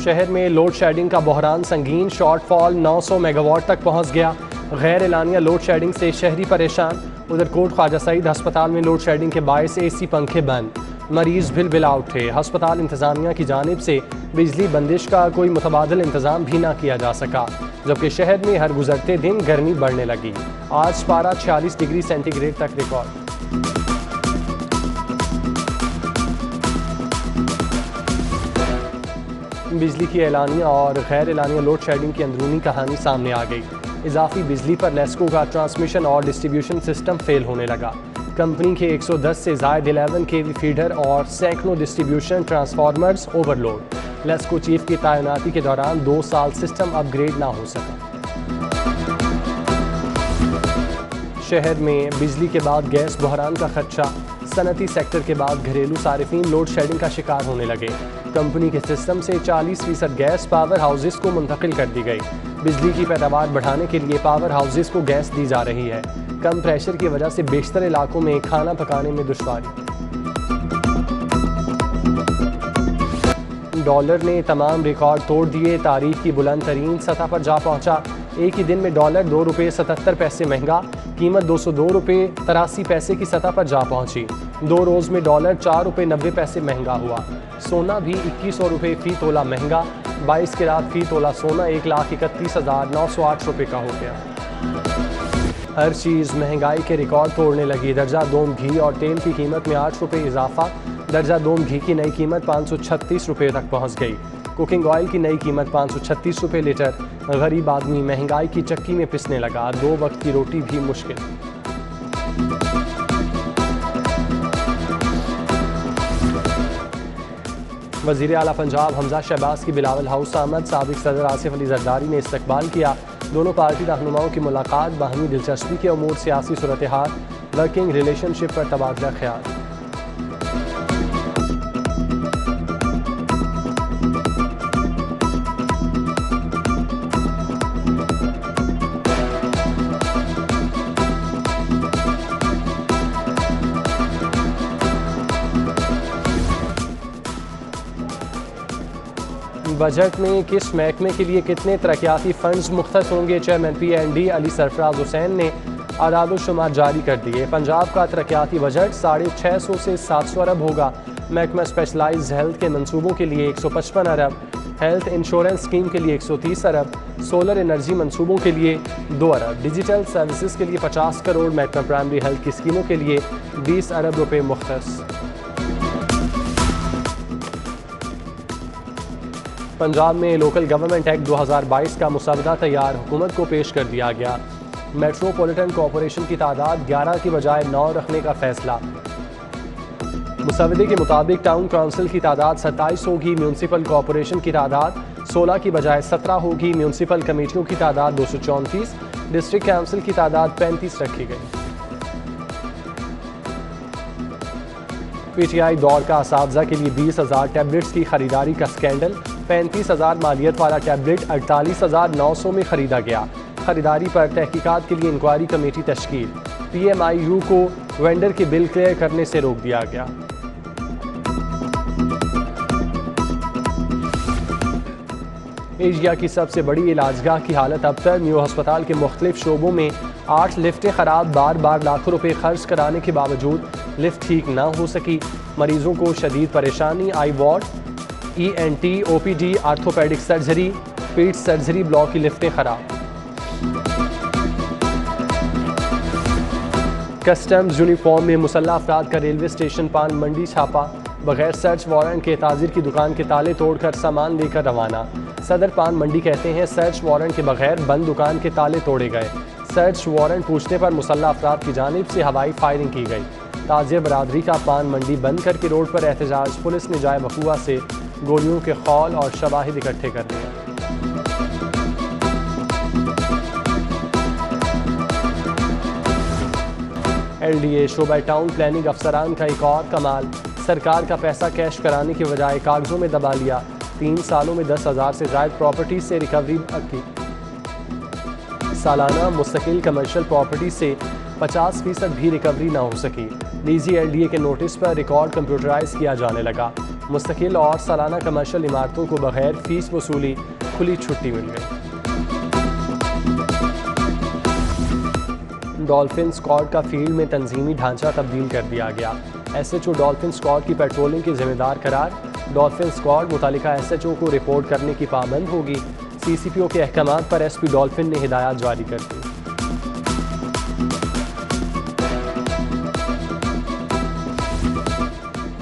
शहर में load shedding का बहरान संगीन, शॉर्टफॉल 900 मेगावाट तक पहुंच गया। गैर एलानिया लोड शेडिंग से शहरी परेशान। उधर कोट ख्वाजा सईद अस्पताल में लोड शेडिंग के बायस AC पंखे बंद, मरीज बिल उठे। अस्पताल इंतजामिया की जानिब से बिजली बंदिश का कोई मुतबादिल इंतजाम भी ना किया जा सका, जबकि शहर में हर गुजरते दिन गर्मी बढ़ने लगी। आज पारा 46 डिग्री सेंटीग्रेड तक रिकॉर्ड। बिजली की एलानिया और गैर एलानिया लोड शेडिंग की अंदरूनी कहानी सामने आ गई। इजाफी बिजली पर लेस्को का ट्रांसमिशन और डिस्ट्रीब्यूशन सिस्टम फेल होने लगा। कंपनी के 110 से ज़ायद 11 kV फीडर और सैकड़ों distribution transformers overload. LESCO chief की तैनाती के दौरान 2 साल सिस्टम अपग्रेड ना हो सका। शहर में बिजली के बाद गैस बहरान का खदशा। सनती सेक्टर के बाद घरेलू सारिफीन लोड शेडिंग का शिकार होने लगे। कंपनी के सिस्टम से 40% गैस पावर हाउसेस को मुंतकिल कर दी गई। बिजली की पैदावार बढ़ाने के लिए पावर हाउसेस को गैस दी जा रही है। कम प्रेशर की वजह से बेशतर इलाकों में खाना पकाने में दुश्वारी। डॉलर ने तमाम रिकॉर्ड तोड़ दिए। तारीख की बुलंद तरीन सतह पर जा पहुंचा। एक ही दिन में डॉलर 2 रुपये 77 पैसे महंगा, कीमत 202 रुपये 83 पैसे की सतह पर जा पहुंची। 2 रोज़ में डॉलर 4 रुपये 90 पैसे महंगा हुआ। सोना भी 2100 रुपये फ़ी तोला महंगा। 22 के रात फ़ी तोला सोना 1,31,908 रुपये का हो गया। हर चीज़ महंगाई के रिकॉर्ड तोड़ने लगी। दर्जा दोम घी और तेल की कीमत में 8 रुपये इजाफा। दर्जा दोम घी की नई कीमत 536 रुपये तक पहुँच गई। कुकिंग ऑयल की नई कीमत 536 रुपये लीटर। गरीब आदमी महंगाई की चक्की में पिसने लगा। 2 वक्त की रोटी भी मुश्किल। वज़ीर आला पंजाब हमजा शहबाज की बिलावल हाउस आमद। साबिक सदर आसिफ अली जरदारी ने इस्तकबाल किया। दोनों पार्टी रहनुमाओं की मुलाकात। बाहमी दिलचस्पी के अमूर, सियासी सूरत हाल, वर्किंग रिलेशनशिप पर तबादला ख्याल। बजट में किस महकमे के लिए कितने तरक्याती फंड्स मुख्तस होंगे, चेयरमैन PND अली सरफराज हुसैन ने आदाद शुमार जारी कर दिए। पंजाब का तरक्याती बजट 650 से 700 अरब होगा। महकमा स्पेशलाइज्ड हेल्थ के मंसूबों के लिए 155 अरब, हेल्थ इंश्योरेंस स्कीम के लिए 130 अरब, सोलर एनर्जी मंसूबों के लिए 2 अरब, डिजिटल सर्विसेज के लिए 50 करोड़, महकमा प्राइमरी हेल्थ की स्कीमों के लिए 20 अरब रुपये मुख्तस। पंजाब में लोकल गवर्नमेंट एक्ट 2022 का मुसवदा तैयार हुकूमत को पेश कर दिया गया। मेट्रोपॉलिटन कॉरपोरेशन की तादाद 11 की बजाय 9 रखने का फैसला। मुसवदे के मुताबिक टाउन काउंसिल की तादाद 27 होगी, म्यूनसिपल कॉरपोरेशन की तादाद 16 की बजाय 17 होगी, म्यूनसिपल कमेटियों की तादाद 234, डिस्ट्रिक्ट काउंसिल की तादाद 35 रखी गई। PTI दौर का असातिज़ा के लिए 20,000 टैबलेट्स की खरीदारी का स्कैंडल। 35,000 मालियत वाला टैबलेट 48,900 में खरीदा गया। खरीदारी पर तहकीकात के लिए इंक्वायरी कमेटी तश्कील। PMIU को वेंडर के बिल क्लियर करने से रोक दिया गया। एशिया की सबसे बड़ी इलाजगाह की हालत अबतर। न्यू अस्पताल के मुख्तलिफ शोबों में 8 लिफ्टें खराब। बार लाखों रुपए खर्च कराने के बावजूद लिफ्ट ठीक ना हो सकी। मरीजों को शदीद परेशानी। Eye ward, ENT, OPD, orthopaedic surgery, पीट सर्जरी ब्लॉक की लिफ्टें खराब। कस्टम्स यूनिफॉर्म में मुसल्लह अफराद का रेलवे स्टेशन पान मंडी छापा। बगैर सर्च वारंट के ताजिर की दुकान के ताले तोड़कर सामान लेकर रवाना। सदर पान मंडी कहते हैं सर्च वारंट के बगैर बंद दुकान के ताले तोड़े गए। सर्च वारंट पूछने पर मुसल्लह अफराद की जानिब से हवाई फायरिंग की गई। ताजिर बरादरी का पान मंडी बंद करके रोड पर एहतजाज। पुलिस ने जाए वकूआ से गोलियों के खौल और शवाहिद इकट्ठे कर लिए। LDA शोबा टाउन प्लानिंग अफसरान का एक और कमाल। सरकार का पैसा कैश कराने के बजाय कागजों में दबा लिया। 3 सालों में 10,000 से ज़ायद प्रॉपर्टी से रिकवरी की। सालाना मुस्तकिल कमर्शियल प्रॉपर्टी से 50% भी रिकवरी ना हो सकी। DG LDA के नोटिस पर रिकॉर्ड कंप्यूटराइज किया जाने लगा। मुस्तकिल और सालाना कमर्शियल इमारतों को बगैर फीस वसूली खुली छुट्टी मिल गई। डॉल्फिन स्क्वाड का फील्ड में तंजीमी ढांचा तब्दील कर दिया गया। SHO डॉल्फिन स्क्वाड की पेट्रोलिंग के जिम्मेदार करार। डॉल्फिन स्क्वाड मुतालिका SHO को रिपोर्ट करने की पाबंद होगी। CCPO के अहकामात पर SP डॉल्फिन ने हिदायत जारी कर दी।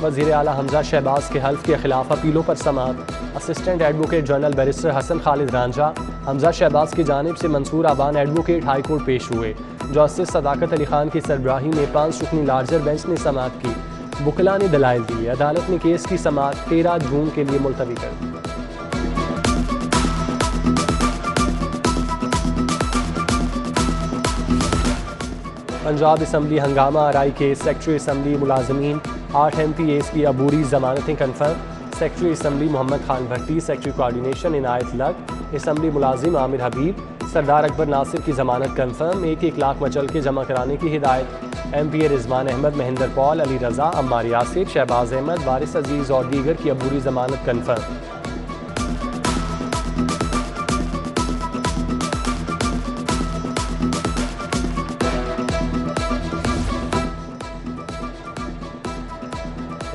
वज़ीर आला हमजा शहबाज के हल्फ के खिलाफ अपीलों पर समाअत। Assistant advocate general barrister Hasan Khalid Ranjha Hamza Shahbaz की जानिब से Mansoor Aban advocate high court पेश हुए। जस्टिस सदाकत अली खान की सरबराही में 5 रुकनी लार्जर बेंच ने समाअत की। बुकला ने दलाइल दी। अदालत ने केस की समाअत 13 जून के लिए मुलतवी कर दी। पंजाब असम्बली हंगामा आराई के सेक्रेटरी असम्बली मुलाजमीन 8 MPAs की अबूरी जमानतें confirm. Secretary assembly Mohammad Khan Bhatti, secretary coordination Inayat Lak, assembly मुलाजिम आमिर हबीब, सरदार अकबर नासिर की जमानत कन्फर्म। 1-1 लाख मचल के जमा कराने की हिदायत। MPA रिजवान अहमद, महेंद्र पॉल, अली रजा, अम्मार यासिर, शहबाज अहमद, वारिस अजीज और दीगर की अबूरी जमानत कन्फर्म।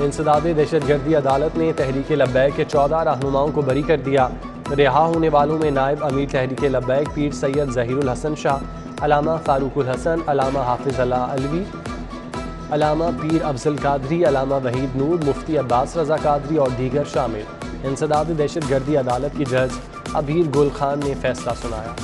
इंसदाद दहशतगर्दी अदालत ने तहरीक लब्बैक के 14 रहनुमाओं को बरी कर दिया। रिहा होने वालों में नायब अमीर तहरीक लब्बैक पीर सैयद ज़हीरुल हसन शाह, अलामा फारूकुल हसन, अलामा हाफिज़ अल्लाह अलवी, अलामा पीर अफजल कादरी, अलामा वहीद नूर, मुफ्ती अब्बास रजा कादरी और दीगर शामिल। इंसदाद दहशतगर्दी अदालत की जज अबीर गुल खान ने फैसला सुनाया।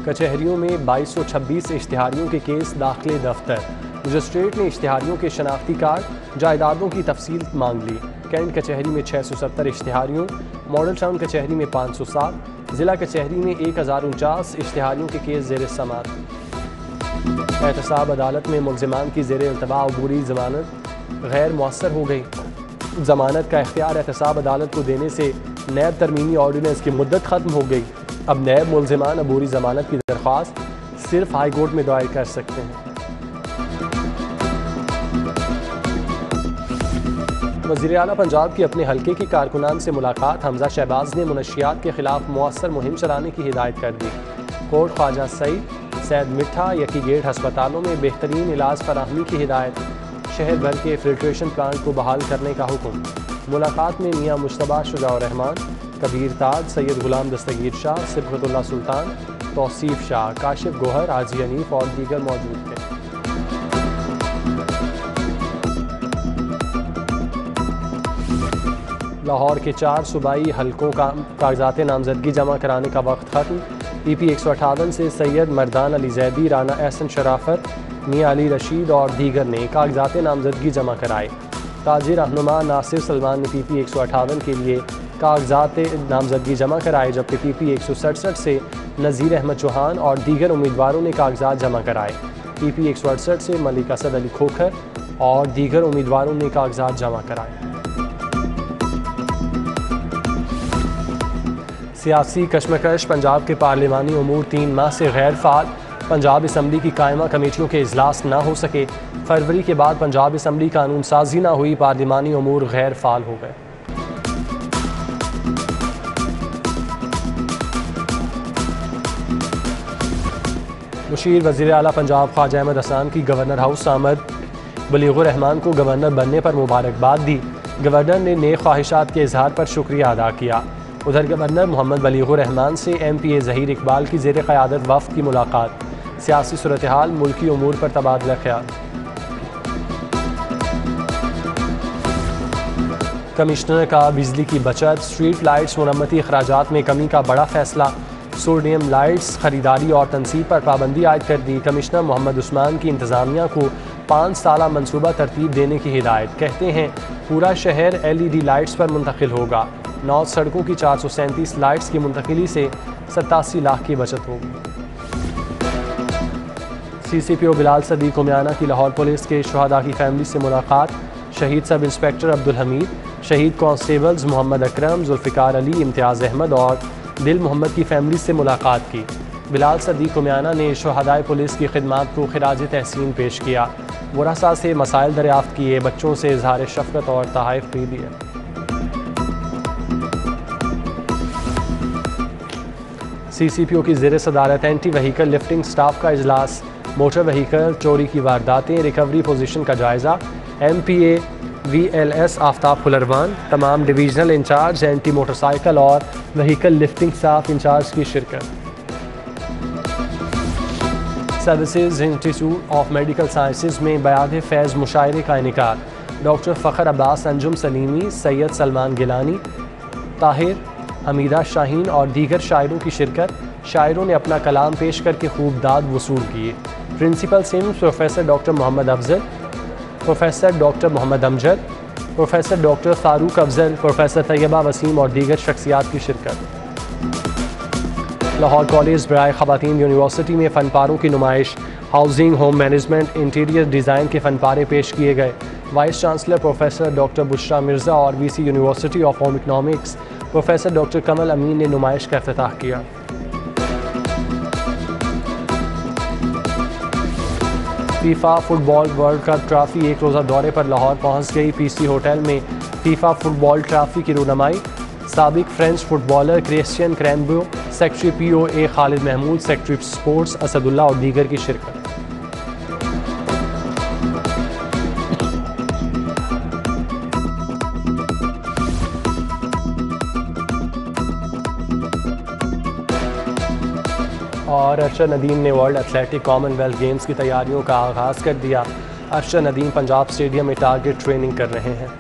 कचहरियों में 2226 इश्तिहारियों के केस दाखिले दफ्तर। मजिस्ट्रेट ने इश्तिहारियों के शनाख्ती कार्ड, जायदादों की तफसील मांग ली। कैंट कचहरी में 670 इश्तिहारियों, मॉडल टाउन कचहरी में 507, जिला कचहरी में 1049 इश्तिहारियों के केस ज़ेर समाअत। एहतसाब अदालत में मुलज़िमान की ज़ेर इल्तवा अबूरी जमानत गैर मुअस्सर हो गई। जमानत का इख्तियार एहतसाब अदालत को देने से नैब तरमीमी ऑर्डिनेंस की मुद्दत ख़त्म हो गई। अब नैब मुलज़िमान अबूरी जमानत की दरख्वास्त सिर्फ हाई कोर्ट में दायर कर सकते हैं। वज़ीर आला पंजाब की अपने हल्के की कारकुनान से मुलाकात। हमजा शहबाज ने मुनशियात के खिलाफ मुअस्सर मुहिम चलाने की हिदायत कर दी। कोट ख्वाजा सैद मिठा यकी गेट हस्पतालों में बेहतरीन इलाज फराहमी की हिदायत। शहर भर के फिल्ट्रेशन प्लांट को बहाल करने का हुक्म। मुलाकात में मियाँ मुश्तबा शुजाउर रहमान, कबीर ताज, सैयद गुलाम दस्तगीर शाह, सिबगतुल्लाह सुल्तान, तौसीफ शाह, काशिफ गोहर, हाजी हनीफ और दीगर मौजूद थे। लाहौर के 4 सूबाई हलकों का कागजात नामजदगी जमा कराने का वक्त ख़त्म। PP 158 से सैयद मर्दान अली जैदी, राना एहसन शराफत, मियाँ अली रशीद और दीगर ने कागजात नामजदगी जमा कराए। ताजिर रहनुमा नासिर सलमान ने PP 158 के लिए कागजात नामजदगी जमा कराए, जबकि PP 167 से नज़ीर अहमद चौहान और दीगर उम्मीदवारों ने कागजात जमा कराए। PP 168 से मलिक असद अली खोखर और दीगर उम्मीदवारों ने कागजात जमा कराए। सियासी कशमकश। पंजाब के पार्लिमानी उमूर 3 माह से गैर फ़ाल। पंजाब असम्बली की कायमा कमेटियों के इजलास ना हो सके। फरवरी के बाद पंजाब असम्बली कानून साजी ना हुई, पार्लिमानी उमूर गैर फ़ाल हो गए। मुशीर वज़ीर आला पंजाब ख्वाजा अहमद हसन की गवर्नर हाउस आमद। बलीगुर रहमान को गवर्नर बनने पर मुबारकबाद दी। गवर्नर ने नेक ख्वाहिशात के इजहार पर शुक्रिया अदा किया। उधर गवर्नर मोहम्मद बलीगुर रहमान से MPA ज़हीर इकबाल की ज़ेर क़यादत वफ़द की मुलाकात। सियासी सूरत हाल, मुल्की उमूर पर तबादला ख्याल। कमिश्नर का बिजली की बचत, स्ट्रीट लाइट्स मुरम्मती अखराजात में कमी का बड़ा फैसला। सोडियम लाइट्स खरीदारी और तनसीब पर पाबंदी आयद कर दी। कमिश्नर मोहम्मद उस्मान की इंतज़ामिया को 5 साला मनसूबा तरतीब देने की हिदायत। कहते हैं पूरा शहर LED लाइट्स पर मुंतकिल होगा। 9 सड़कों की 437 लाइट्स की मुंतकिली से 87 लाख की बचत होगी। CCPO बिलाल सदीक उमियाना की लाहौर पुलिस के शुहदा की फैमिली से मुलाकात। शहीद सब इंस्पेक्टर अब्दुल हमीद, शहीद कांस्टेबल्स मोहम्मद अकरम, जुल्फ़िकार अली, इम्तियाज़ अहमद और दिल मोहम्मद की फैमिली से मुलाकात की। बिलाल सदीक कुमियाना ने शहदाए पुलिस की खिदमात को खिराज तहसीन पेश किया। वरसा से मसाइल दरियाफ्त किए, बच्चों से इजहार शफ़क़त और तहाइफ भी दिए। CCPO की ज़ेर सदारत एंटी वहीकल लिफ्टिंग स्टाफ का इजलास, मोटर वहीकल चोरी की वारदातें, रिकवरी पोजीशन का जायज़ा। MPA VLS आफ्ताब फुलरवान, तमाम डिवीजनल इंचार्ज, एंटी मोटरसाइकिल और वहीकल लिफ्टिंग स्टाफ इंचार्ज की शिरकत। Services institute of medical sciences में बयाद फैज़ मुशायरे का इनेकाद। डॉक्टर फ़खर अब्बास, अंजुम सलीमी, सैयद सलमान गिलानी, ताहिर, हमीदा शाहीन और दीगर शायरों की शिरकत। शायरों ने अपना कलाम पेश करके खूब दाद वसूल किए। Principal SIMS professor doctor Mohammad Afzal, professor doctor Mohammad Amjad, professor doctor Farooq Afzal, professor Tayyaba Waseem और दीगर शख्सियात की शिरकत। लाहौर कॉलेज बराए ख़वातीन यूनिवर्सिटी में फ़नपारों की नुमाइश, housing, home management, interior design के फ़नपारे पेश किए गए। Vice chancellor professor doctor Bushra Mirza और VC university of home economics professor doctor Kamal Amin ने नुमाइश का इफ्तिताह किया। FIFA football world cup trophy एक रोज़ा दौरे पर लाहौर पहुंच गई। PC होटल में फीफा फुटबॉल ट्रॉफी की रूनमाई। साबिक French footballer Christian Karembeu, secretary POA Khalid Mahmood, secretary sports Asadullah और दीगर की शिरकत। और अरशद नदीम ने वर्ल्ड एथलेटिक कॉमनवेल्थ गेम्स की तैयारियों का आगाज़ कर दिया। अरशद नदीम पंजाब स्टेडियम में टारगेट ट्रेनिंग कर रहे हैं।